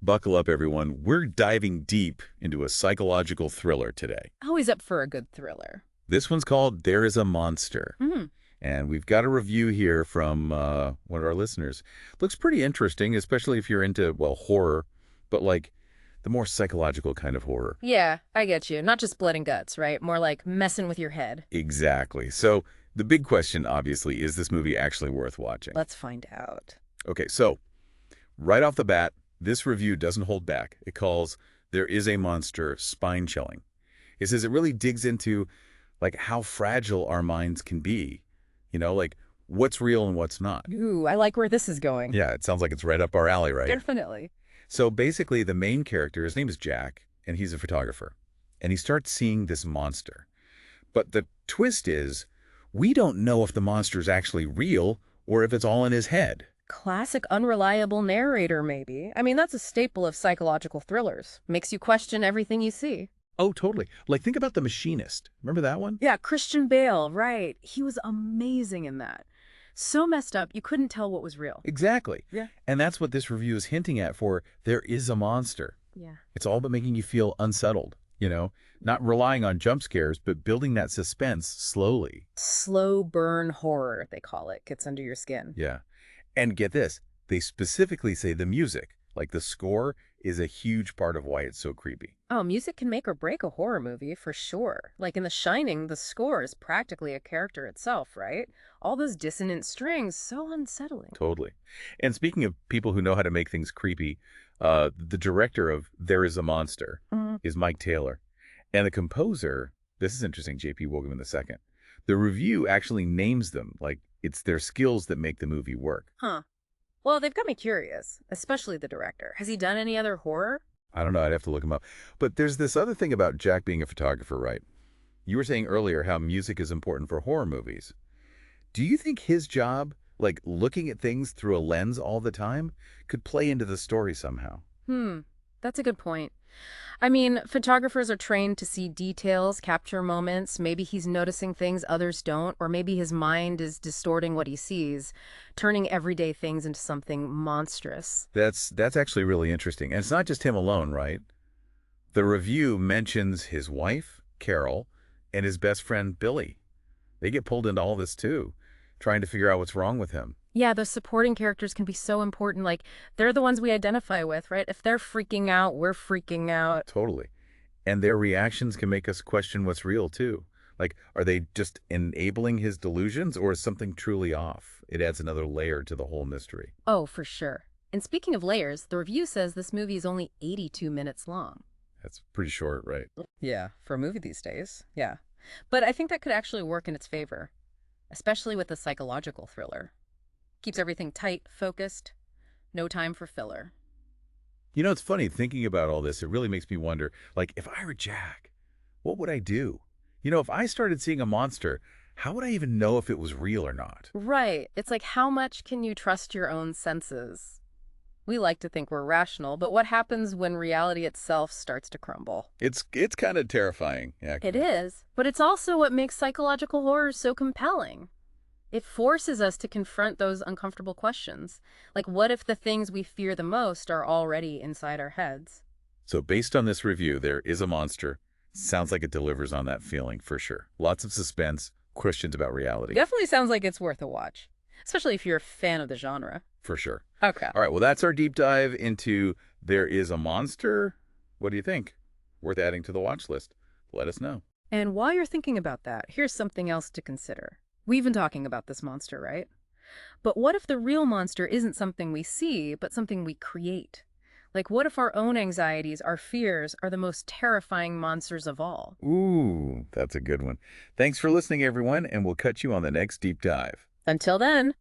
Buckle up, everyone. We're diving deep into a psychological thriller today. Always up for a good thriller. This one's called There is a Monster. And we've got a review here from one of our listeners. Looks pretty interesting, especially if you're into, well, horror, but like the more psychological kind of horror. Yeah, I get you. Not just blood and guts, right? More like messing with your head. Exactly. So the big question, obviously, is this movie actually worth watching? Let's find out. Okay, so right off the bat, this review doesn't hold back. It calls There is a Monster spine-chilling. It says it really digs into like how fragile our minds can be. You know, like what's real and what's not. Ooh, I like where this is going. Yeah, it sounds like it's right up our alley, right? Definitely. So basically, the main character, his name is Jack, and he's a photographer. And he starts seeing this monster. But the twist is, we don't know if the monster is actually real or if it's all in his head. Classic unreliable narrator, maybe. I mean, that's a staple of psychological thrillers. Makes you question everything you see. Oh, totally. Like, think about The Machinist. Remember that one? Yeah, Christian Bale, right. He was amazing in that. So messed up, you couldn't tell what was real. Exactly. Yeah. And that's what this review is hinting at for There is a Monster. Yeah. It's all about making you feel unsettled, you know, not relying on jump scares, but building that suspense slowly. Slow burn horror, they call it. Gets under your skin. Yeah. And get this, they specifically say the music, like the score, is a huge part of why it's so creepy. Oh, music can make or break a horror movie, for sure. Like in The Shining, the score is practically a character itself, right? All those dissonant strings, so unsettling. Totally. And speaking of people who know how to make things creepy, the director of There is a Monster is Mike Taylor. And the composer, this is interesting, J.P. Woolgman II. The review actually names them, like it's their skills that make the movie work. Huh. Well, they've got me curious, especially the director. Has he done any other horror? I don't know, I'd have to look him up. But there's this other thing about Jack being a photographer, right? You were saying earlier how music is important for horror movies. Do you think his job, like looking at things through a lens all the time, could play into the story somehow? That's a good point. I mean, photographers are trained to see details, capture moments. Maybe he's noticing things others don't, or maybe his mind is distorting what he sees, turning everyday things into something monstrous. That's actually really interesting. And it's not just him alone, right? The review mentions his wife, Carol, and his best friend, Billy. They get pulled into all this too, trying to figure out what's wrong with him. Yeah, those supporting characters can be so important. Like, they're the ones we identify with, right? If they're freaking out, we're freaking out. Totally. And their reactions can make us question what's real too. Like, are they just enabling his delusions or is something truly off? It adds another layer to the whole mystery. Oh, for sure. And speaking of layers, the review says this movie is only 82 minutes long. That's pretty short, right? Yeah, for a movie these days. Yeah. But I think that could actually work in its favor, especially with a psychological thriller. Keeps everything tight, focused, no time for filler. You know, it's funny thinking about all this. It really makes me wonder, like, if I were Jack, what would I do? You know, if I started seeing a monster, how would I even know if it was real or not? Right. It's like, how much can you trust your own senses? We like to think we're rational, but what happens when reality itself starts to crumble? It's kind of terrifying, actually. It is, but it's also what makes psychological horror so compelling. It forces us to confront those uncomfortable questions. Like, what if the things we fear the most are already inside our heads? So based on this review, There is a Monster. Sounds like it delivers on that feeling for sure. Lots of suspense, questions about reality. Definitely sounds like it's worth a watch, especially if you're a fan of the genre. For sure. Okay. All right, well, that's our deep dive into There is a Monster. What do you think? Worth adding to the watch list? Let us know. And while you're thinking about that, here's something else to consider. We've been talking about this monster, right? But what if the real monster isn't something we see, but something we create? Like, what if our own anxieties, our fears, are the most terrifying monsters of all? Ooh, that's a good one. Thanks for listening, everyone, and we'll catch you on the next deep dive. Until then.